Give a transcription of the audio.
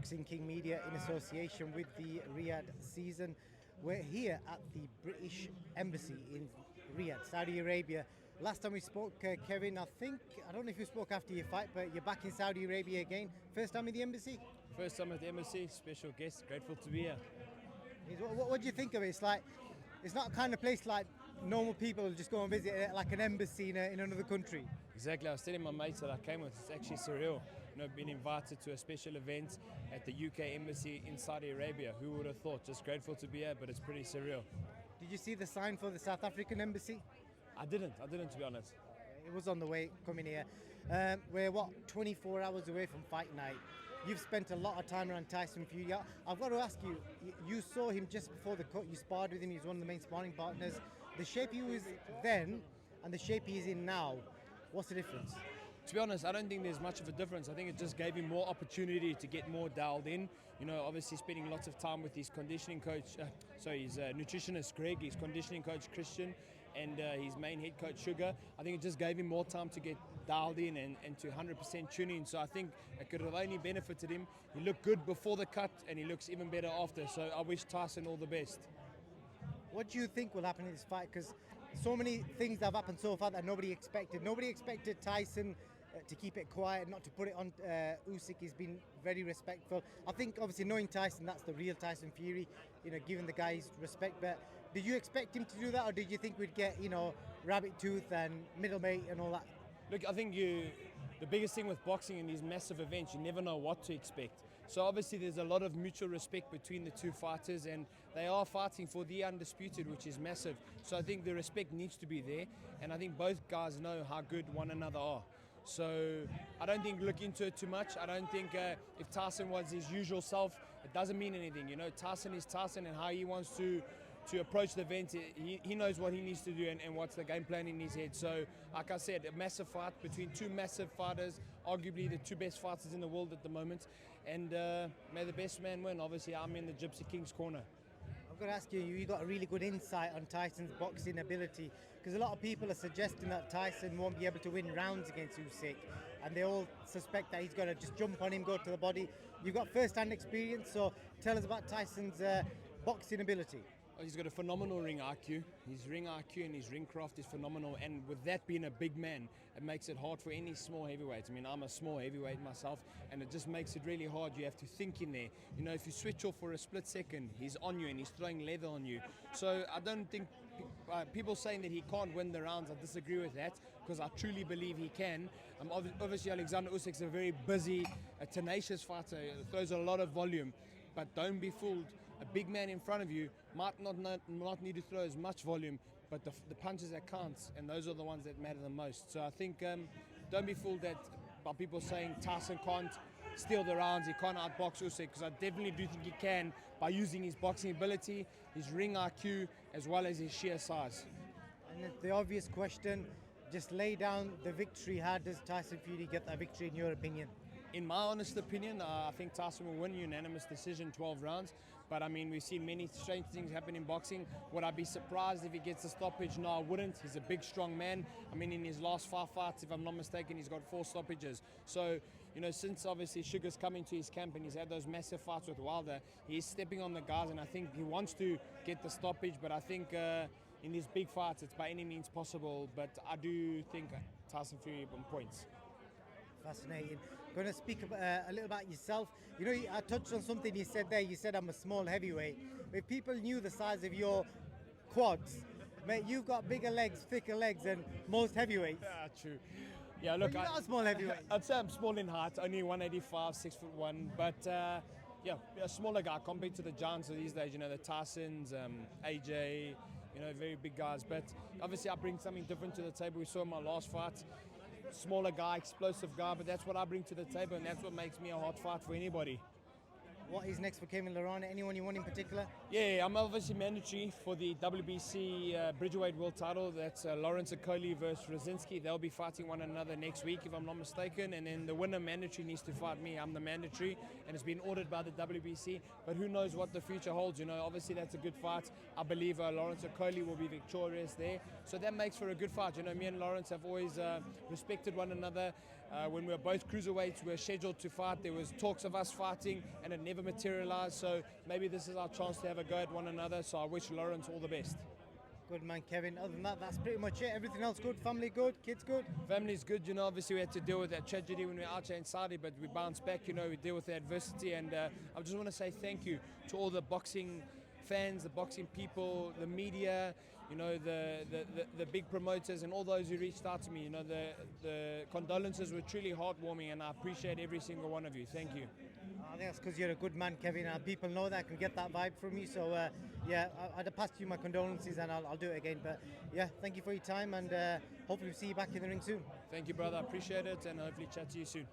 Boxing King Media in association with the Riyadh season. We're here at the British Embassy in Riyadh, Saudi Arabia. Last time we spoke, Kevin, I don't know if you spoke after your fight, but you're back in Saudi Arabia again. First time at the embassy? First time at the embassy, special guest, grateful to be here. What do you think of it? It's not a kind of place like normal people just go and visit, like an embassy in another country. Exactly, I was telling my mates that I came with, it's actually surreal. Being invited to a special event at the UK embassy in Saudi Arabia. Who would have thought? Just grateful to be here, but it's pretty surreal. Did you see the sign for the South African embassy? I didn't to be honest. It was on the way coming here. We're 24 hours away from fight night. You've spent a lot of time around Tyson Fury. I've got to ask you, you saw him just before the cut, you sparred with him, he was one of the main sparring partners. The shape he was then and the shape he is in now, what's the difference? To be honest, I don't think there's much of a difference. I think it just gave him more opportunity to get more dialed in. Obviously spending lots of time with his conditioning coach, his nutritionist Greg, his conditioning coach Christian, and his main head coach Sugar. I think it just gave him more time to get dialed in and to 100% tune in. So I think it could have only benefited him. He looked good before the cut and he looks even better after. So I wish Tyson all the best. What do you think will happen in this fight? Because so many things have happened so far that nobody expected. Nobody expected Tyson to keep it quiet, not to put it on. USYK has been very respectful. I think obviously knowing Tyson, that's the real Tyson Fury, giving the guys respect. But did you expect him to do that, or did you think we'd get, rabbit tooth and middlemate and all that? Look, I think the biggest thing with boxing in these massive events, you never know what to expect. So obviously there's a lot of mutual respect between the two fighters and they are fighting for the undisputed, which is massive. So I think the respect needs to be there and I think both guys know how good one another are. So I don't think look into it too much. I don't think if Tyson was his usual self, it doesn't mean anything. Tyson is Tyson and how he wants to approach the event, he knows what he needs to do and what's the game plan in his head. So, like I said, a massive fight between two massive fighters, arguably the two best fighters in the world at the moment. And may the best man win. Obviously, I'm in the Gypsy King's corner. I've got to ask you, you got a really good insight on Tyson's boxing ability, because a lot of people are suggesting that Tyson won't be able to win rounds against USYK, and they all suspect that he's going to just jump on him, go to the body. You've got first-hand experience, so tell us about Tyson's boxing ability. He's got a phenomenal ring IQ. His ring IQ and his ring craft is phenomenal. And with that being a big man, it makes it hard for any small heavyweight. I mean, I'm a small heavyweight myself, and it just makes it really hard. You have to think in there. If you switch off for a split second, he's on you and he's throwing leather on you. So I don't think people saying that he can't win the rounds, I disagree with that, because I truly believe he can. Obviously, Alexander Usyk's a very busy, tenacious fighter. Throws a lot of volume. But don't be fooled. A big man in front of you might not need to throw as much volume, but the punches that count, and those are the ones that matter the most. So I think don't be fooled by people saying Tyson can't steal the rounds, he can't outbox Usyk, because I definitely do think he can by using his boxing ability, his ring IQ, as well as his sheer size. And the obvious question, just lay down the victory. How does Tyson Fury get that victory in your opinion? In my honest opinion, I think Tyson will win unanimous decision, 12 rounds. But I mean, we've seen many strange things happen in boxing. Would I be surprised if he gets a stoppage? No, I wouldn't. He's a big, strong man. I mean, in his last 5 fights, if I'm not mistaken, he's got 4 stoppages. So, since obviously Sugar's coming to his camp and he's had those massive fights with Wilder, he's stepping on the guys, and I think he wants to get the stoppage. But I think in these big fights, it's by any means possible. But I do think Tyson Fury on points. Fascinating. Going to speak a little about yourself. I touched on something you said there. You said I'm a small heavyweight. If people knew the size of your quads, mate, you've got bigger legs, thicker legs than most heavyweights. Yeah, true. Yeah, look, you're not a small heavyweight. I'd say I'm small in height, only 185, 6'1", but a smaller guy compared to the giants of these days. The Tysons, AJ, very big guys. But obviously, I bring something different to the table. We saw in my last fight. Smaller guy, explosive guy, but that's what I bring to the table, and that's what makes me a hard fight for anybody. What is next for Kevin Lerana? Anyone you want in particular? Yeah, I'm obviously mandatory for the WBC Bridgerweight World Title. That's Lawrence Okoli versus Rosinski. They'll be fighting one another next week, if I'm not mistaken. And then the winner mandatory needs to fight me. I'm the mandatory, and it's been ordered by the WBC. But who knows what the future holds? Obviously that's a good fight. I believe Lawrence Okoli will be victorious there. So that makes for a good fight. Me and Lawrence have always respected one another. When we were both cruiserweights, we were scheduled to fight. There was talks of us fighting, and it never materialized. So maybe this is our chance to have a go at one another. So I wish Lawrence all the best. Good man, Kevin. Other than that, that's pretty much it. Everything else good? Family good? Kids good? Family's good, you know. Obviously, we had to deal with that tragedy when we were out here in Saudi, but we bounced back, you know. We deal with the adversity, and I just want to say thank you to all the boxing fans, the boxing people, the media, you know, the big promoters, and all those who reached out to me. You know, the condolences were truly heartwarming, and I appreciate every single one of you. Thank you. I think that's because you're a good man, Kevin. People know that. I can get that vibe from you. So, yeah, I'd have passed you my condolences, and I'll do it again. But, yeah, thank you for your time, and hopefully we'll see you back in the ring soon. Thank you, brother. I appreciate it, and hopefully chat to you soon.